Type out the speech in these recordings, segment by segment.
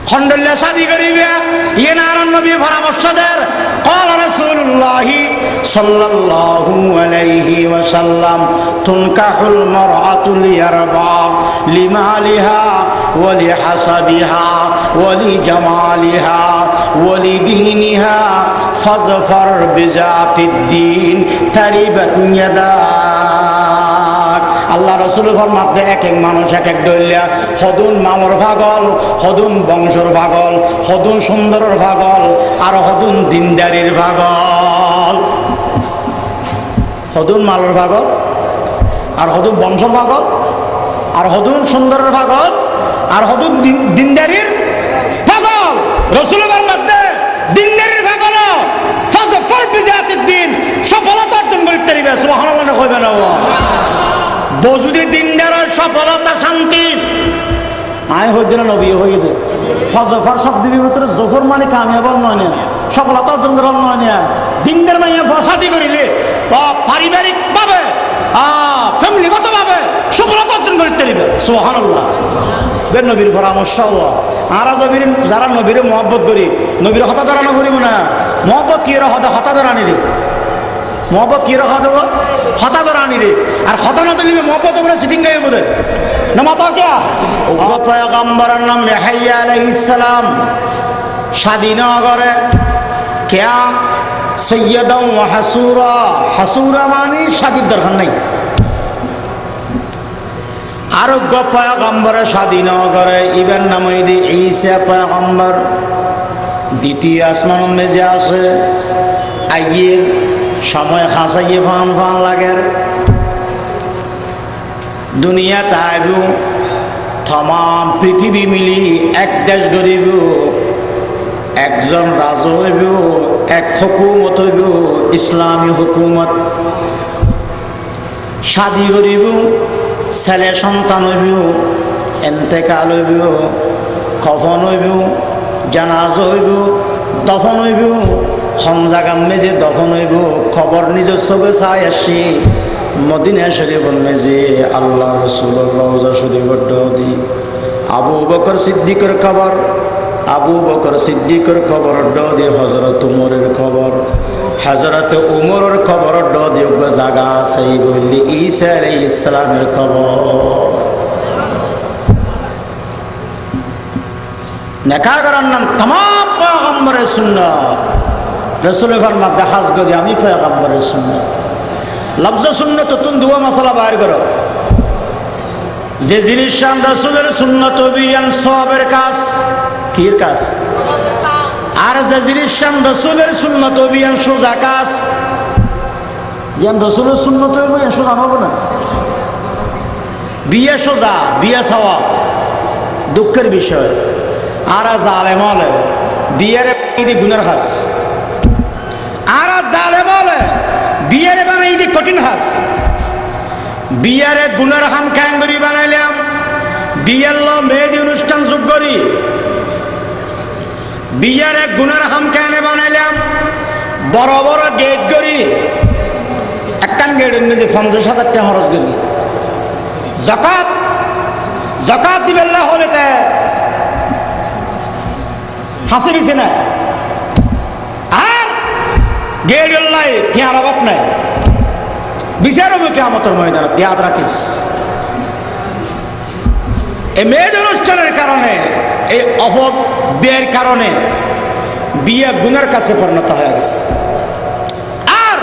খন্ডল্লা শাদি করিবে ইয়ে নারায়ণ নবী পরামর্শ দেন قال رسول الله صلى الله عليه وسلم تنكح المرأة لأربع لمالها ولحسبها ولجمالها ولدينها فاظفر بذات الدين تربت يداك আল্লাহ রাসূল ফরমাতে এক এক মানুষ এক এক দলিয়া হদুন মামর পাগল হদুন বংশর পাগল হদুন সুন্দরের পাগল আর হদুন দিনদারির পাগল হদুন মালর পাগল আর হদুন বংশর পাগল আর হদুন সুন্দরের পাগল আর হদুন দিনদারির পাগল রাসূল ফরমাতে দিনদারির পাগল ফাজফর বিজাতিদ দ্বীন সফলতা অর্জন করতে পারবে সুবহানাল্লাহ কইবেন না বজুদি দিনদারের সফলতা শান্তি আয় হইদিন নবী হয়ে দে ফজফর শব্দ ভিতরে জফর মানে কামিয়াব নয় না সফলতা অর্জন করার নয় না দিনদার মাইয়া ফসাদি করিলে পারিবারিক ভাবে ফ্যামিলিগত ভাবে সফলতা অর্জন করতে পারবে সুবহানাল্লাহ বের নবীর পরামর্শ আর যারা নবীরে মহব্বত করি নবীর হতা ধরানো করিব না মহব্বত কি হতা ধরানি রে মহব্বত কি রাখা দেবো হতা ধরানি রে আর হতা না দিলে মহব্বত করে সিটিং গায়ে বোধ না মাতা কে পয়গম্বরের নাম ইয়াহইয়া আলাইহিস সালাম স্বাধীনগরে কেয়া সৈয়দা ওয়া হাসুরা হাসুরা মানে স্বাধীন দরকার নাই আরোগ্য পয়গম্বরের স্বাধীনগরে ইবের নাম হইদি ঈসা পয়গম্বর দ্বিতীয় আসমান মেজে আসে আইয়ের সময় খাসাইয়ে ফান ফান লাগে দুনিয়া তাইব তমাম পৃথিবী মিলি এক দেশ গড়িব একজন রাজা হইব এক হুকুমত হইব ইসলামী হুকুমত শাদি করিব ছেলে সন্তান হইব এন্তেকাল হইব কফন হইব জানাজা হইব দফন হইব হমজাগাম মেজে দফন হইব খবর নিজস্ব চাই আসি মদিনা শরীফের মেজে আল্লাহ রাসূলের রওজা শরীফের দি আবু বকর সিদ্দিকের খবর আবু বকর সিদ্দিকের খবর দি হযরত উমরের খবর হযরত উমরের খবর দি জায়গা সেই বলি ঈসা আলাইহিস সালামের খবর নেকার করার নাম तमाम পয়গম্বরের সুন্নাত রাসূলের ফরমান দেখাস করি আমি পয়গম্বরের সুন্নাত লফজ সুন্নাত তুন দুয়া মাসালা বাইর করো যে জিনিস শান রাসূলের সুন্নাত বিয়ান সওয়াবের কাজ কির কাজ আর যে জিনিস শান রাসূলের সুন্নাত বিয়ান সোজা কাজ যেন রাসূলের সুন্নাত বিয়ান সোজা হবে না বিয়ে সোজা বিয়ে সওয়াব দুঃখের বিষয় আর জালেম হলে বিয়ের গুনার কাজ আর জালেম হলে বিয়ের বানাই দি কঠিন হাস বিয়ের গুনার হাম ক্যাঙ্গরি বানাইলাম বিয়ের লো মেহেদি অনুষ্ঠান যোগ করি বিয়ের গুনার হাম ক্যানে বানাইলাম বড় বড় গেট করি একখান গেটের মধ্যে 50,000 টাকা খরচ করি যাকাত যাকাত দিবেল্লা হলে তে হাসি দিছে না আর গেড়লাই টিয়ার অভাব নাই বিচার হবে কিয়ামতের ময়দানে ইয়াদ রাখিস এই মেয়েদ অনুষ্ঠানের কারণে এই অভাব বিয়ের কারণে বিয়ে গুনার কাছে পরিণত হয়ে গেছে আর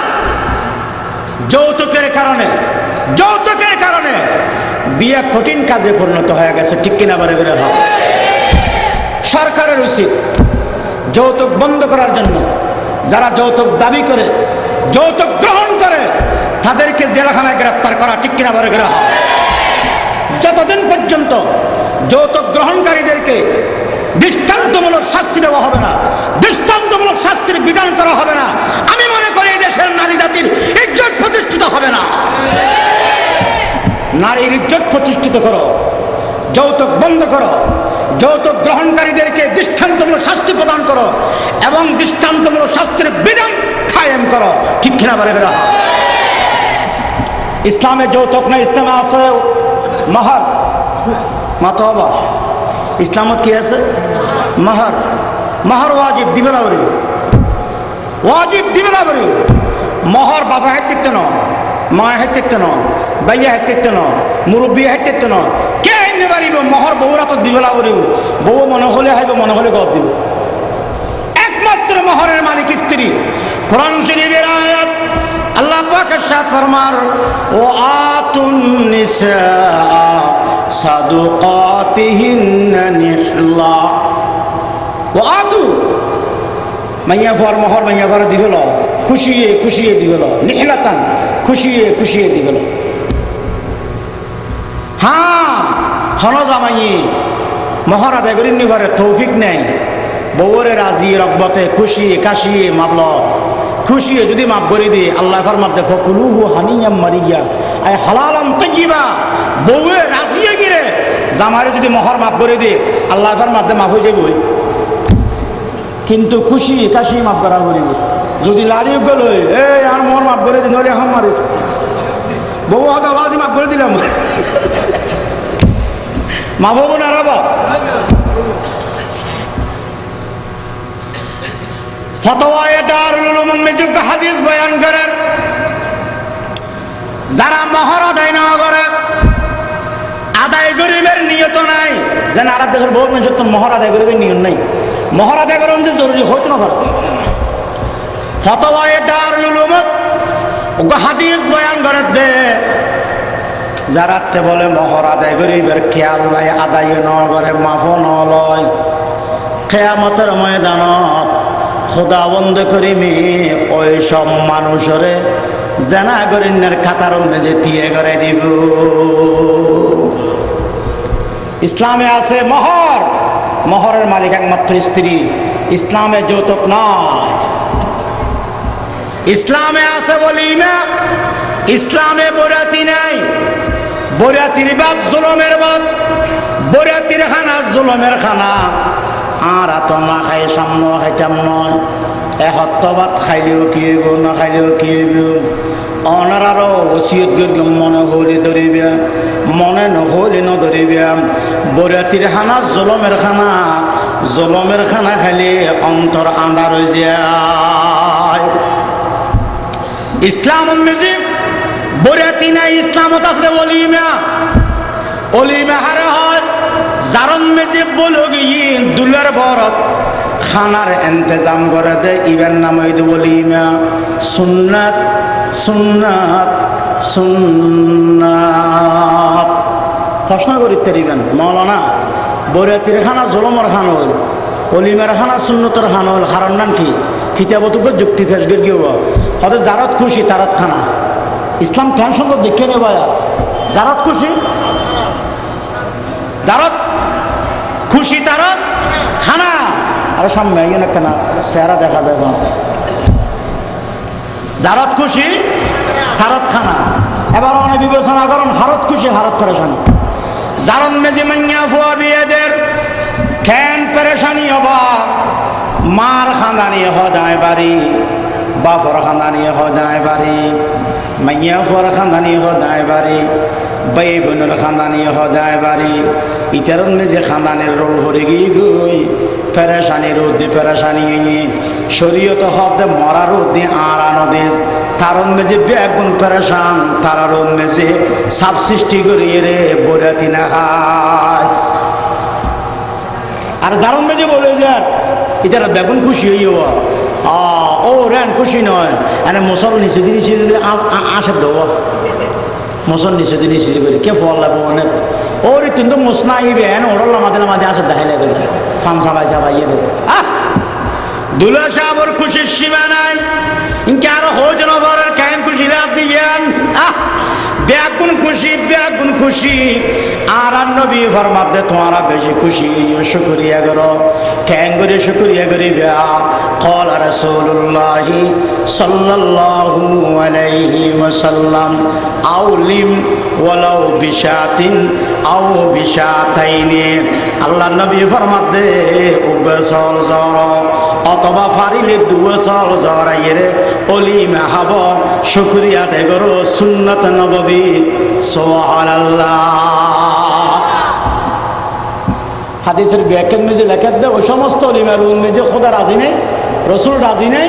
যৌতুকের কারণে বিয়ে কঠিন কাজে পরিণত হয়ে গেছে ঠিক কিনা বারে বারে হয় সরকারের উচিত যৌতুক বন্ধ করার জন্য যারা যৌতুক দাবি করে যৌতুক গ্রহণ করে তাদেরকে জেলখানায় গ্রেফতার করা ঠিক কিনা বলে গেলে হয় যতদিন পর্যন্ত যৌতুক গ্রহণকারীদেরকে দৃষ্টান্তমূলক শাস্তি দেওয়া হবে না দৃষ্টান্তমূলক শাস্তির বিধান করা হবে না আমি মনে করি এই দেশের নারী জাতির ইজ্জত প্রতিষ্ঠিত হবে না নারীর ইজ্জত প্রতিষ্ঠিত করো যৌতুক বন্ধ করো যৌতুক গ্রহণকারীদেরকে দৃষ্টান্তমূলক শাস্তি প্রদান করো এবং দৃষ্টান্তমূলক শাস্তির বিধান কায়েম করো ঠিক কিনা বলে গেলে ইসলামে যৌতুক না ইসলামে আছে মাহার মাতবা ইসলামত কি আছে mahar mahar wajib dibela bari wajib dibela bari mahar baba hattite no ma hattite no baiya hattite no murubbi hattite no কে এনে বাড়িব mahar বউরা তো dibela bari বউ মনে হলে হাইবে মনে হলে গদ দিব একমাত্র mahar-এর মালিক স্ত্রী কোরআন শরীফের আয়াত আল্লাহ পাক ارشاد ফরমার ও আতুন নিসা সাদুকাতিহিন্না নিহলা ও আতু মাইয়া ফর মোহর মাইয়া ফর দিবেল খুশিয়ে খুশিয়ে দিবেল নিহলাতান খুশিয়ে খুশিয়ে দিবেল হ্যাঁ হন জামাই মোহর আদায় করি নিবারে তৌফিক নেই বউরে রাজি রব্বতে খুশিয়ে কাশিয়ে মাপল খুশিয়ে যদি মাপ করে দিয়ে আল্লাহ ফরমাতে ফকুলুহু হানিয়াম মারিয়া আই হালালাম তাইয়্যিবা বউয়ে রাজিয়ে গিরে জামারে যদি মোহর মাপ করে দিয়ে আল্লাহ ফরমাতে মাফ হয়ে যাবে কিন্তু খুশি কাশি মাপ করা করিব যদি লাড়িও গেল এই আর মোহর মাপ করে দিন নইলে হাম মারি বউ হয়তো আওয়াজই মাপ করে দিলাম মাপ হবো না রাবা ফতোয়ায়ে দারুল উলুম মেজুক হাদিস বয়ান করেন যারা মোহর আদায় না করে আদায় গরিবের নিয়ত নাই যেন আর দেশের বহু মানুষের তো মোহর আদায় গরিবের নিয়ত নাই মোহর আদায় করেন যে জরুরি হইতো না পারে ফতোয়ায়ে দারুল উলুম হাদিস বয়ান করে দে যারা তে বলে মোহর আদায় গরিবের খেয়াল নাই আদায় না করে মাফ না লয় কিয়ামতের ময়দানত খোদা বন্ধ করিমি ওই সব মানুষরে জানা গরিনের খাতার মেজে দিয়ে করে দিব ইসলামে আছে মোহর মোহরের মালিক একমাত্র স্ত্রী ইসলামে যৌতুক নয় ইসলামে আছে ওলিমা ইসলামে বরাতি নাই বরাতির বাপ জুলুমের বাপ বরাতির খানা জুলুমের খানা আর এত না খাই সামনে খাইতাম নয় এসপ্তাহবাদ খাইলেও কি হইব না খাইলেও কি হইব অনার আরো ওসিয়ত গিয়ে মনে হলে ধরিবে মনে নহলে নধরিবে বরাতির খানা জলমের খানা খাইলে অন্তর আন্ধার হয়ে যায় ইসলাম মেজি বরাতি নাই ইসলামত আছে অলিমা অলিমা হারে হয় জারন মেজে বলো গিয়ে দুলের বরত খানার ইন্তজাম করে দে ইবেন নাম হইতে অলিমা সুন্নাত সুন্নাত সুন্নাত প্রশ্ন করিতে দিবেন মৌলানা বরাতির খানা জলমর খান হইল অলিমার খানা সুন্নতর খান হইল কারণ নাম কি খিতাবতুকে যুক্তি ফেস করে গিয়ে হয়তো জারত খুশি তারত খানা ইসলাম টেনশন তো দেখে নেব জারত খুশি জারত খুশি তারত খানা আরে সামনে আইন কেনা চেহারা দেখা যায় জারত খুশি হারত খানা এবার অনেক বিবেচনা করেন হারত খুশি হারত পেরেশানি জারন মেজি মাইয়া ফুয়া বিয়েদের খেন পেরেশানি হবা মার খানানি হদায় বাড়ি বাপর খানানি হদায় বাড়ি মাইয়া ফুয়ার খানানি হদায় বাড়ি বাই বোনের খানদানি হদায় বাড়ি ইতারন মেজে খানদানের রোল ভরে গিয়ে গই পেরেশানি রোদে পেরেশানি শরীয়ত হতে মরা রোদে আড়ানো দেশ তারন মেজে বেগুন পেরেশান তারারন মেজে সাপ সৃষ্টি করিয়ে রে বরাতি না হাস আর জারন মেজে বলে যে ইতারা বেগুন খুশি হইয়া ও রেন খুশি নয় এনে মশল নিচে দিয়ে আসে দেওয়া মশন নিচে দিয়ে নিচে করে কে ফল লাগবো মানে ওর কিন্তু মশনা আইবে এনে ওড়ল মাঝে মাঝে আসে দেখাই লাগে যায় ফান সাবাই সাবাইয়ে দেবে দুলা সাহর খুশির সীমা নাই ইনকে আরো হোজ নগরের কায়ন খুশি রাত দিয়েন বেগুন খুশি আর নবী ফরমাতে তোমারা বেশি খুশি শুকরিয়া করো কেন করে শুকরিয়া করি قال رسول الله صلى الله عليه وسلم أولم ولو بشاة أو بشاتين আল্লাহ নবী ফরমাতে উগসল জর অথবা ফারিলে দুসল জরাইরে অলিমা হাব শুকরিয়া দে করো সুন্নাত নববী সুবহানাল্লাহ হাদিসের ব্যাখ্যার মেজে লেখার দেয় ওই সমস্ত অলিমার মেজে খোদা রাজি নেই, রসুল রাজি নেই,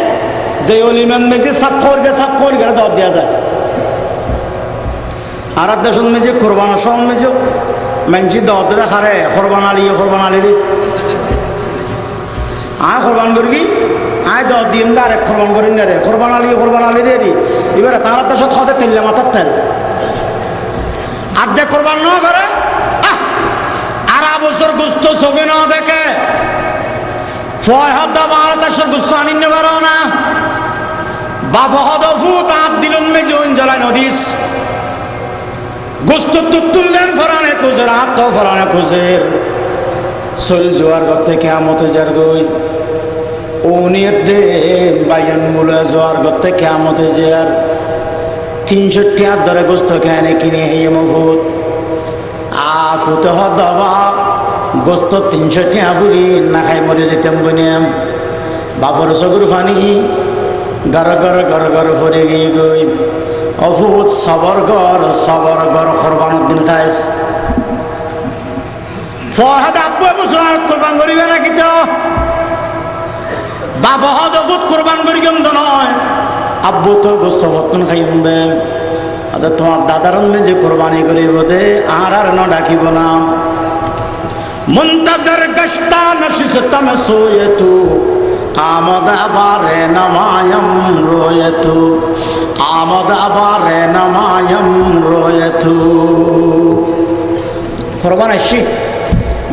যে অলিমান মেজে সাপ খোর দর দেওয়া যায়। আর এক দেশের মেজে কোরবানোর সময় মেজে মানছি দর দেয় খারে কোরবান আলী আয় কোরবান করবি আয় দর দিন আরেক কোরবান করি না রে কোরবান আলী রে এবারে তার দেশত খাওয়াতে তেল মাথার তেল আর যে কোরবান না করে আর বছর গুস্ত ছবি না দেখে বাংলাদেশের গুস্ত আনি নেবার না বাফু তাঁত দিলন মে জোন জ্বালায় নদীস গুস্ত তুতুলেন ফরানে কুজের আত্ম ফরানে কুজের সল জোয়ার গতে কেমতে যার গই ওনিয়ত দে বাইয়ান মুলে জোয়ার গতে কেমতে যার 300 টাকা ধরে গুস্ত কেনে কিনে হেয়ে মফুত ফুতে হবা গোস্ত 300 টাকা বুড়ি না খাই মরে যেতাম বনিয়াম বাপর চকুর ফানি গর ফরে গিয়ে গই অফুত সবর গর কোরবান দিন খাইস ফহাদ আব্বু বছর কোরবান করিবে নাকি তো বাপহদ অফুত কোরবান করিম তো নয় আব্বু তো গোস্ত ভত্তন খাইম দেন তোমার দাদার যে কোরবানি করিব দে আর ন ডাকিব না মুনতাজর গশতা নশিসতম সোয়েতু আমদ আবারে নামায়ম রোয়েতু আমদ আবারে নামায়ম রোয়েতু কোরবান আসছি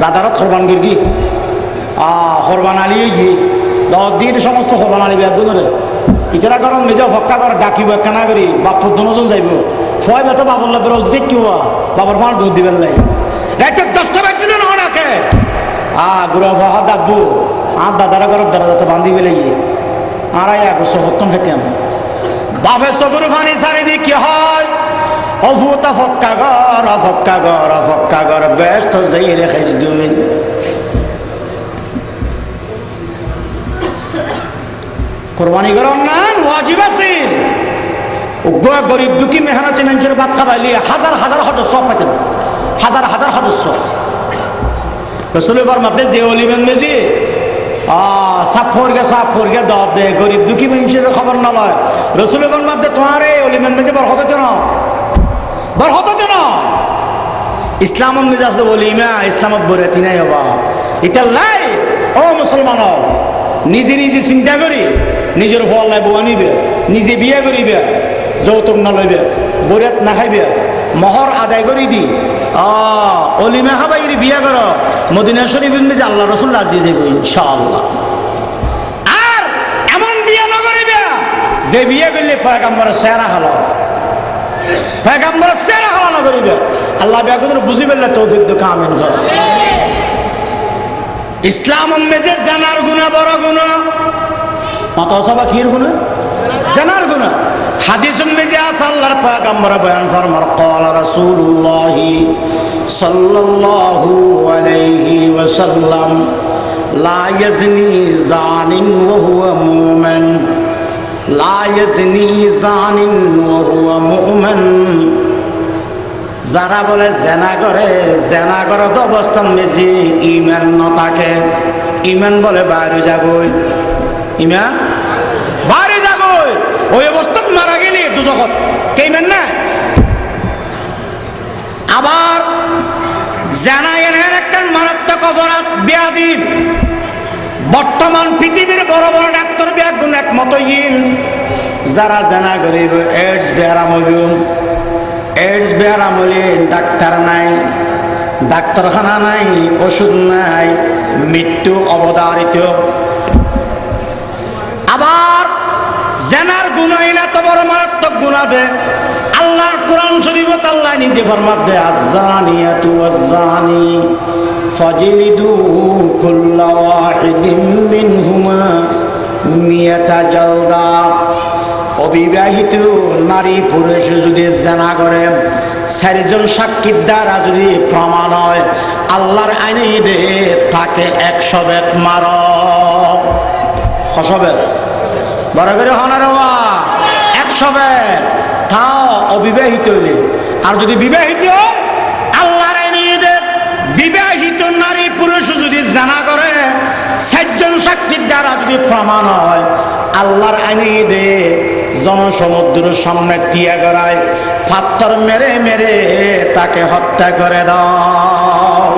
দাদারা কোরবান গিরগি কোরবান আলিয়ে গিয়ে 10 দিন সমস্ত কোরবান আলী বেদ ধরে ইতারা কারণ নিজে হক্কা করে ডাকিব কেনা করি বাপ দুজন যাইব ফয় বেতো বাবর লাগবে রোজ দেখ কি বাবার ফাঁড় দুধ দিবেন লাই রাইতে 10টা বাজছিল না ডাকে গুড়া ফাহা ডাকবো আর দাদারা ঘরের দরজা তো বান্ধি ফেলে গিয়ে আর বছর হত্যম খেতাম বাপের চকুর ফানি সারি দি কি হয় অভূতা ফক্কা ঘর ব্যস্ত যাই রেখাইস গুই কোরবানি করার নান ওয়াজিব আছে গরিব দুঃখী মেহনতি মানুষের বাচ্চা পাইলে হাজার সদস্য পাইতে না হাজার সদস্য রসুলের মধ্যে যে অলিবেন মেজি সাফর গে দব দে গরিব দুঃখী মানুষের খবর না লয় রসুলের মধ্যে তোমার এই অলিবেন মেজি বর হতে না ইসলাম মেজি আসলে বলিমা ইসলামত বরেতি নাই হবা এটা লাই ও মুসলমান নিজে চিন্তা করি নিজের ফল নাই বউ আনিবে নিজে বিয়ে করিবে যৌতুক না লইবে বরিয়াত না খাইবে মহর আদায় করি দি অলিমা খাবাই বিয়ে কর মদিনা শরীফ যে আল্লাহ রসুল রাজি যাইব ইনশাআল্লাহ আর এমন বিয়ে না করিবে যে বিয়ে করলে পয়গাম্বরের চেহারা হালা না করিবে আল্লাহ বিয়া করে বুঝি পেলে তৌফিক দু কামিন কর ইসলাম মেজে জানার গুণা বড় গুণা মাতাসবা কির গুণা জানার গুণা হাদিস মেজে আছে আল্লাহর পয়গম্বর বয়ান ফরমার ক্বালা রাসূলুল্লাহ সাল্লাল্লাহু আলাইহি ওয়াসাল্লাম লা ইয়াজনি জানিন ওয়া হুয়া মুমিন লা ইয়াজনি জানিন ওয়া হুয়া মুমিন যারা বলে জেনা করে তো অবস্থান বেশি ইমান ন থাকে ইমান বলে বাইরে যাবই ইমান বাইরে যাবই ওই অবস্থাত মারা গেলি দুজখত কে ইমান না আবার জেনা এর একটা মারাত্মক অপরাধ ব্যাধি বর্তমান পৃথিবীর বড় ডাক্তার ব্যাগুন একমত যারা জেনা করিব এইডস বেয়ারাম হইব এইডস বেয়ারাম হলে ডাক্তার নাই ডাক্তারখানা নাই ওষুধ নাই মৃত্যু অবধারিত আবার জেনার গুনাহ এত বড় মারাত্মক গুনাহ দে আল্লাহর কোরআন শরীফত আল্লাহ নিজে ফরমান দে আযানিয়াতু ওয়াজ্জানি ফাজলিদু কুল্লা ওয়াহিদিন মিনহুমা মিয়াতা জালদা অবিবাহিত নারী পুরুষ যদি জেনা করে 4 জন সাক্ষীর দ্বারা যদি প্রমাণ হয় আল্লাহর আইনে তাকে 100 বেত মার 100 বেত বড় করে হনার 100 বেত তাও অবিবাহিত হইলে আর যদি বিবাহিত হয় আল্লাহর আইনে বিবাহিত নারী পুরুষ যদি প্রমাণ হয় আল্লাহর আইনে দে জনসমুদ্রের সামনে টিয়া গড়ায় পাথর মেরে মেরে তাকে হত্যা করে দাও।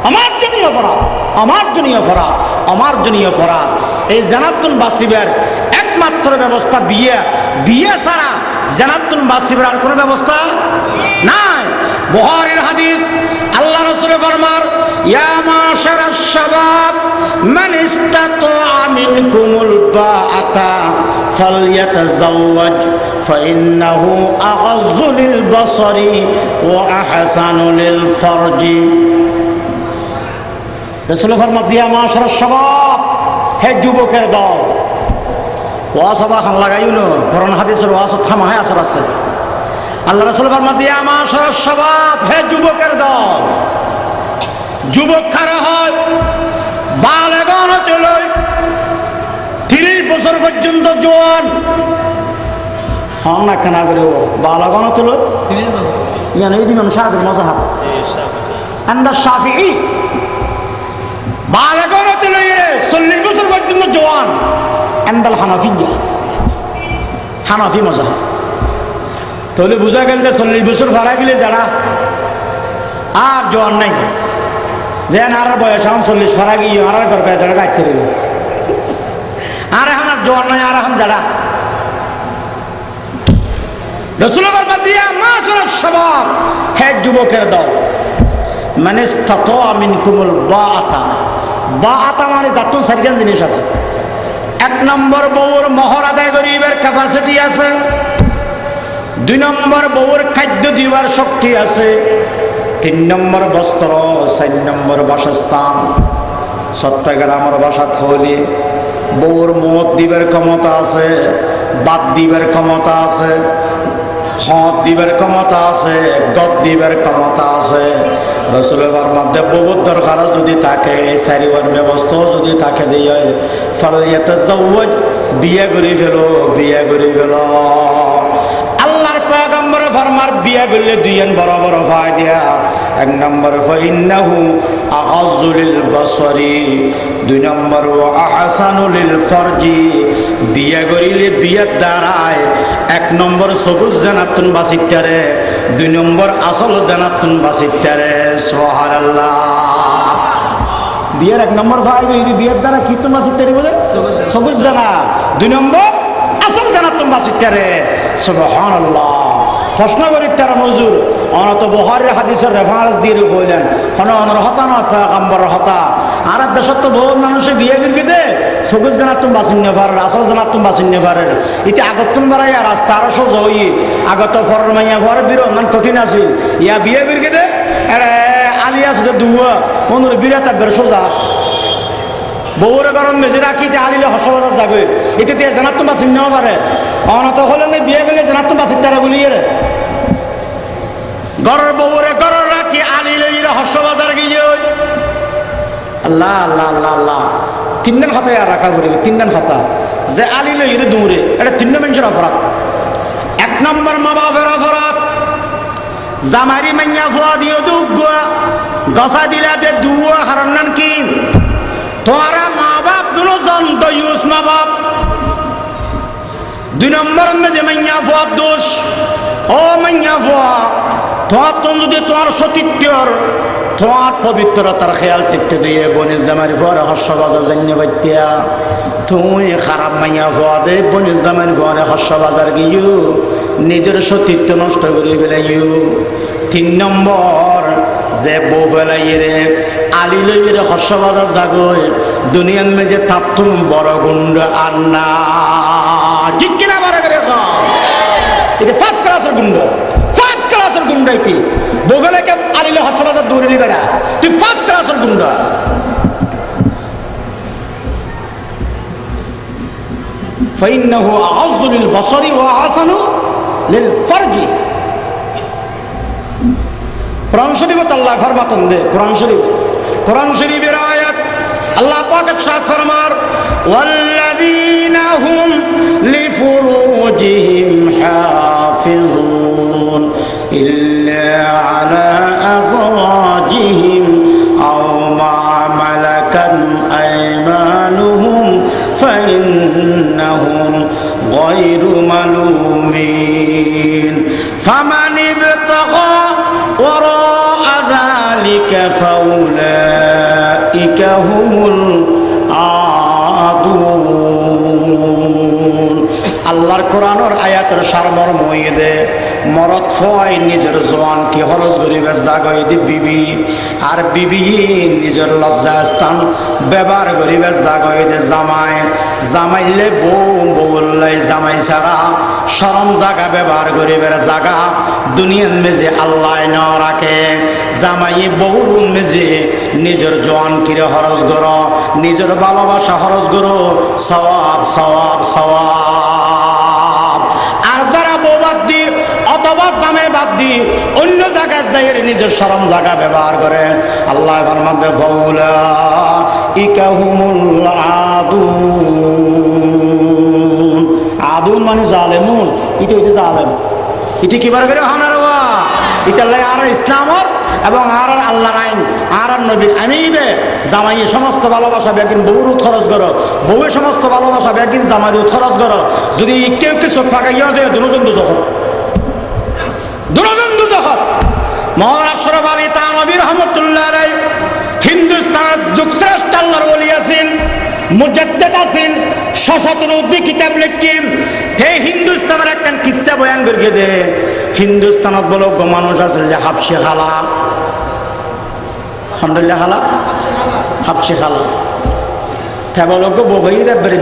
আমার জন্য অপরাধ, আমার জন্য অপরাধ, আমার জন্য অপরাধ। এই জান্নাতুন বাসিবের একমাত্র ব্যবস্থা বিয়ে, বিয়ে ছাড়া জান্নাতুন বাসিবের আর কোনো ব্যবস্থা নাই। বুখারীর হাদিস, আল্লাহ রাসূল ফরমান ইয়া মাশারাশ শাবাব মান ইসতাতা মিনকুমুল বাআতা ফালইয়াতাযাওয়াজ ফাইন্নাহু আগাযযু লিল বাসারি ওয়া আহসানু লিল ফারজি। রাসূল ফরমান ইয়া মাশারাশ শাবাব, হে যুবকের দল। ওয়াজ সভা খান লাগাইও না, কোরআন হাদিসের ওয়াজ থামায় আসর আছে। আল্লাহ রাসূল ফরমান ইয়া মাশারাশ শাবাব, হে যুবকের দল। যুবক কারা হয়? বালেগান হতে লই 30 বছর পর্যন্ত জোয়ান হন না কেনা করে বালেগান হতে লই 30 বছর ইয়ান এই ইমাম শাফিঈর মাযহাব আন্দা শাফিঈ। বালেগান হতে লই রে 40 বছর পর্যন্ত জোয়ান আন্দাল হানাফিয়া, হানাফি মাযহাব। তাহলে বুঝা গেল যে 40 বছর ফারা গেলে যারা আর জোয়ান নাই, যেন আর বয়স এখন 40 ফারা গিয়ে আর ঘর পেয়ে যারা কাটতে দিল, আর এখন আর জোয়ান নাই, আর এখন যারা রাসূলের দিয়া মাশারাশ শাবাব, হে যুবকের দল। মানে ইসতাতা মিনকুমুল বাআতা, বাআতা মানে জাতুন সারিগান জিনিস আছে। 1 নম্বর বউর মোহর আদায় করিবার ক্যাপাসিটি আছে, 2 নম্বর বউর খাদ্য দিবার শক্তি আছে, 3 নম্বর বস্ত্র, 4 নম্বর বাসস্থান। চট্টগ্রামের বাসাত হইলে বউর মত দিবার ক্ষমতা আছে, বাদ দিবার ক্ষমতা আছে, হদ দিবার ক্ষমতা আছে, গদ দিবার ক্ষমতা আছে। রাসূলের মধ্যে বহুত দরকার যদি থাকে, এই সারিবার ব্যবস্থা যদি থাকে দিয়ে ফালইয়াতাযাওয়াজ, বিয়ে করে ফেলো, বিয়ে করে ফেলো। আল্লাহর পয়গম্বর ফরমার বিয়ে করলে 2 বড় বড় ফায়দা। 1 নম্বর ফাইন্নাহু আগাযযু লিল বাসারি, 2 নম্বর ওয়া আহসানু লিল ফারজি। বিয়ে করিলে বিয়ের দ্বারায় 1 নম্বর সবুজ জান্নাতুন বাসিতারে, 2 নম্বর আসল জান্নাতুন বাসিতারে। সুবহানাল্লাহ। বিয়ের 1 নম্বর ফায়দা এই বিয়ের দ্বারা কি তুমি বাসিতারে বলে সবুজ জান্নাত, 2 নম্বর আসল জান্নাতুন বাসিতারে। সুবহানাল্লাহ। প্রশ্ন করি তারা মজুর অনত বুখারীর হাদিসের রেফারেন্স দিয়ে কইলেন অনর হতা না পয়গম্বর হতা। আর দেশত তো বহু মানুষে বিয়ে করে দে সবুজ জান্নাতুন বাসিন্য পারে, আসল জান্নাতুন বাসিন্য পারে। ইতি আগতন বাড়াই আর রাস্তা আরো সোজা হই আগত ফরের মাইয়া ফরে বিরো মান কঠিন আছে। ইয়া বিয়ে করে দে আরে আলিয়া সুদে দুয়া কোনর বিরাতা বের সোজা বউরে গরম মেজে রাখিতে আলিলে হসবাজার যাবে। এটা দিয়ে জান্নাতুন বাসিন্য পারে। অনত হলে বিয়ে গেলে জান্নাতুন বাসিন্য তারা বলিয়ে রে গরের বউরে গরর রাখি আলিলে হসবাজার গিয়ে আল্লাহ আল্লাহ আল্লাহ আল্লাহ। 3 দিন কথা আর রাখা করিবে, 3 দিন কথা যে আলিলে ইরে দৌড়ে, এটা 3 মানুষের অপরাধ। 1 নম্বর মা বাপের অপরাধ। জামারি মাইয়া ফুয়া দিও দুগুয়া গসা দিলা দে দুয়া হারান্নান কি তোরা মা বাপ দুনো জন্ত ইউস মা বাপ। 2 নম্বর যে মাইয়া ফুয়া দোষ। ও মাইয়া ফুয়া তোমার তো যদি তোমার সতীত্বর তোমার পবিত্রতার খেয়াল থাকতে দিয়ে বনির জামারি ফুয়ারে হর্ষবাজার জানিয়ে পাইতিয়া তুমি খারাপ মাইয়া ফুয়া দে বনির জামারি ফুয়ারে হর্ষবাজার গিয়েও নিজের সতীত্ব নষ্ট করে ফেলাইও। 3 নম্বর যে বউ ফেলাই রে আলি লই রে হর্ষবাজার জাগয় দুনিয়ার মেজে তাপ্তুম বড় গুন্ড আন্না ঠিক কিনা বারে করে এটা ফার্স্ট ক্লাসের গুন্ড, ফার্স্ট ক্লাসের গুন্ডা। কি বউ ফেলাই কে আলি লই হর্ষবাজার দৌড়ে দিবে না, তুই ফার্স্ট ক্লাসের গুন্ডা। ফাইন্নাহু আগাযযু লিল বাসারি ওয়া আহসানু লিল ফারজি। কোরআন শরীফত আল্লাহ ফরমাতন দে, কোরআন শরীফ, কোরআন শরীফের আয়াত আল্লাহ পাক ইরশাদ ফরমার ওয়াল্লাযীনা হুম লিফুরুজিহিম হাফিজুন ইল্লা আলা আযওয়াজিহিম আও মা মালাকাত أيمانهم فإنهم غير ملومين فمن ابتغى وراء ذلك فأولئك هم العادون আল্লাহর কোরআনের আয়াতের সারমর্ম দে মরদ ফয় নিজের জওয়ান কি খরচ করিবে জাগয় দি বিবি আর বিবি নিজের লজ্জা স্থান ব্যবহার করিবে জাগয় দে জামাই জামাইলে বউ বউলাই জামাই ছাড়া শরম জাগা ব্যবহার করিবে জাগা দুনিয়ার মেজে আল্লাহ ন রাখে জামাই বউর মেজে নিজের জওয়ান কিরে খরচ কর নিজের ভালোবাসা খরচ করো সওয়াব সওয়াব সওয়াব আর যারা বউ বাদ দি অথবা জামাই বাদ দি অন্য জায়গায় যাই নিজের শরম জায়গা ব্যবহার করে আল্লাহ ফরমাতে ফাউলা ইকাহুমুল আদুন আদুন মানে জালেমুন এটা হইতে জালেম এটা কিবার করে হানার ওয়া এটা আল্লাহ আর ইসলামর এবং আর আল্লাহর আইন আর নবীর আইনে জামাই সমস্ত ভালোবাসা বেগিন বউর খরচ করো বউয়ের সমস্ত ভালোবাসা বেগিন জামাই খরচ করো যদি কেউ কেউ চোখ ফাঁকাইয়া দেয় দুজন দুজখত দুজন দুজখত মৌলানা আশরাফ আলী থানভী রহমাতুল্লাহ আলাইহি হিন্দুস্তানের যুগশ্রেষ্ঠ আল্লাহর ওলি আছেন মুজাদ্দিদ আছেন শশাতুরুদ্দি কিতাব লিখিম এই হিন্দুস্তানের একটা কিসসা বয়ান করে দে হিন্দুস্তানত বলো মানুষ আছে যে হাফসি খালা আলহামদুলিল্লাহ খালা হাফসি খালা বলো বই দেবে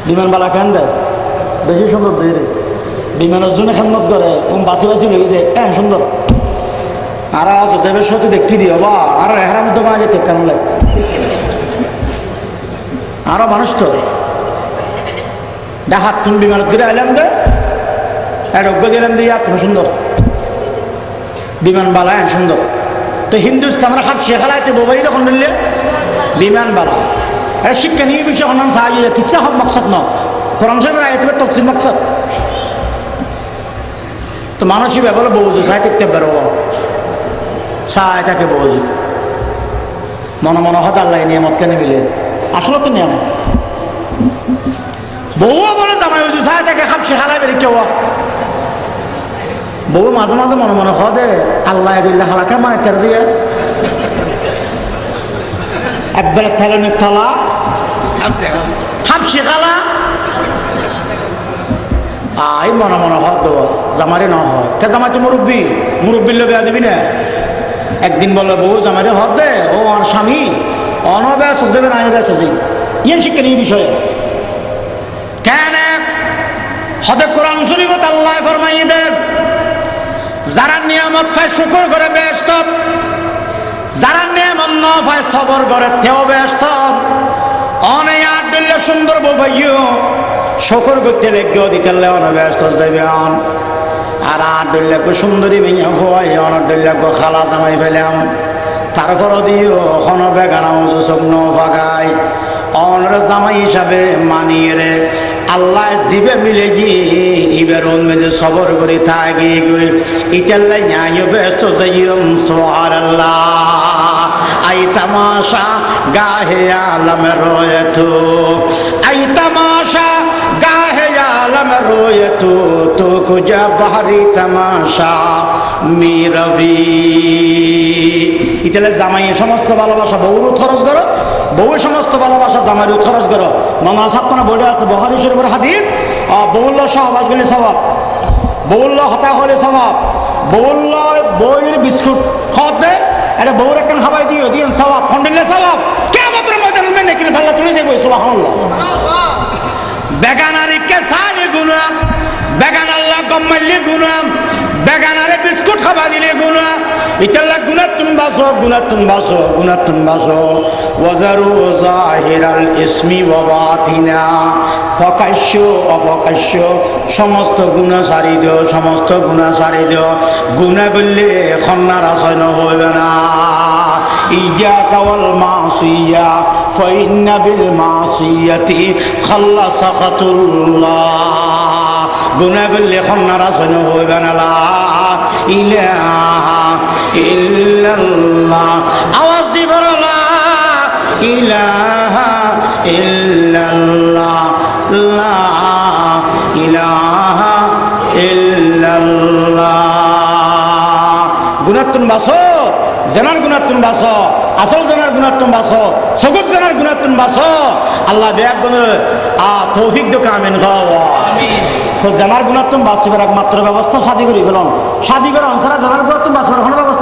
বিমানবালা কেন দেয় বেশি সুন্দর দিয়ে দেয় বিমানের জন্য খেদমত করে বাসি বাসি লেগে দেয় হ্যাঁ সুন্দর আর আছে সত্যি দেখতে দিও বা আর রেহার মধ্যে পাওয়া যেত কেন লাগে আরো মানুষ তো দেখাত তুমি বিমানত ঘুরে আইলাম দে অজ্ঞ দিলাম দিয়া তুমি সুন্দর বিমানবালা হ্যাঁ সুন্দর তো হিন্দুস্তানের খাপ শেখালাইতে বোবাই তখন বললে বিমানবালা এটা শিক্ষা নিয়ে বিষয় অন্যান সাহায্য কিচ্ছা হক মকসদ ন কোরআন শরীফের আয়াতে তফসিল মকসদ তো মানুষই ব্যাপারে বউজু চাই দেখতে পারো চাই তাকে বউজু মনে মনে হত আল্লাহ নিয়ামত কেন মিলে আসলে তো নিয়ামত বউও বলে জামাই বুঝু চাই তাকে খাপ শেখালাই বেরি কেউ বউ মাঝে মাঝে মনে মনে হদে আল্লাহ এগুল্লা হালাকে মানে তের দিয়ে একবারে থেলেনের থালা হাফ শেখালা আই মনে মনে হদ জামারে ন হয় কে জামাই তো মুরব্বীর লোক দিবি না একদিন বলে বউ জামারে হদ দে ও আর স্বামী অনব্যস্ত দেবে না ব্যস্ত দেবে ইয়ে শিক্ষা নিয়ে বিষয়ে কেন হদে কোরআন শরীফত আল্লাহ ফরমাইয়ে দেন যারা নিয়ামত পায় শুকর করে ব্যস্ত যারা নিয়ামত ন পায় সবর করে তেও ব্যস্ত অনেক আট দিলে সুন্দর বউ ভাইও শুকর করতে লেগে দিতে অনব্যস্ত যাবে আর আট দিলে সুন্দরী মেয়ে ভয় অনেক দিলে খালা জামাই ফেলাম তারপর দিও এখনো বেগানাও চোখ ন ফাঁকাই অনর জামাই হিসাবে মানিয়ে রে আল্লাহ জিবে মিলে গিয়ে ইবের মেজে সবর করে থাকি ইতাল্লাই ন্যায় ব্যস্ত যাইম সুবহানাল্লাহ আই তামাশা গাহে আলম রয়তো আই তামাশা গাহে আলম রয়তো তো কুজা বাহারি তামাশা মিরবি ইতালে জামাই সমস্ত ভালোবাসা বউর খরচ করো বউয়ের সমস্ত ভালোবাসা জামাইয়ের খরচ করো মামা সাপ্তানা বলে আছে বুখারী শরীফের হাদিস বউল্য সহবাস গেলে স্বভাব বউল্য হতা হলে স্বভাব বউল্য বউয়ের বিস্কুট খাওয়াতে এটা বউর একটা খাবাই দিও দিন স্বভাব ফন্ডিলে স্বভাব কিয়ামতের ময়দানে মেনে কিনে ফেললা তুলে যাইব সুবহানাল্লাহ বেগানারিকে সারি গুনাহ বেগান আল্লাহ গম্মাইলে গুনাহ বেগানারে বিস্কুট খাবা দিলে গুনাহ ইতাল্লাহ গুনাতুন বাসো ওয়াজারু জাহিরাল ইসমি ওয়া বাতিনা প্রকাশ্য অপ্রকাশ্য সমস্ত গুনাহ সারি দিও গুনাহ করলে খন্নার আশয় হইবে না ইয়াকা ওয়াল মাসিয়া ফাইন্না বিল মাসিয়াতি খাল্লা সাখাতুল্লাহ গুনাহ করলে এখন নারাজ হইন হইবে না লা ইলাহা ইল্লাল্লাহ আওয়াজ দিব লা ইলাহা ইল্লাল্লাহ লা ইলাহা ইল্লাল্লাহ গুনাহতুন বাসো জানার গুনাহতুন বাসো আসল জানার গুনাহতুন বাসো সগুত জানার গুনাহতুন বাসো আল্লাহ বেয়াক গুণ তৌফিক দো কামিন গাওয়া আমিন তো জানার গুনাহতুন বাসিবার একমাত্র ব্যবস্থা শাদি করি বলুন শাদি করে অনসারা জানার গুনাহতুন বাসিবার কোনো ব্যবস্থা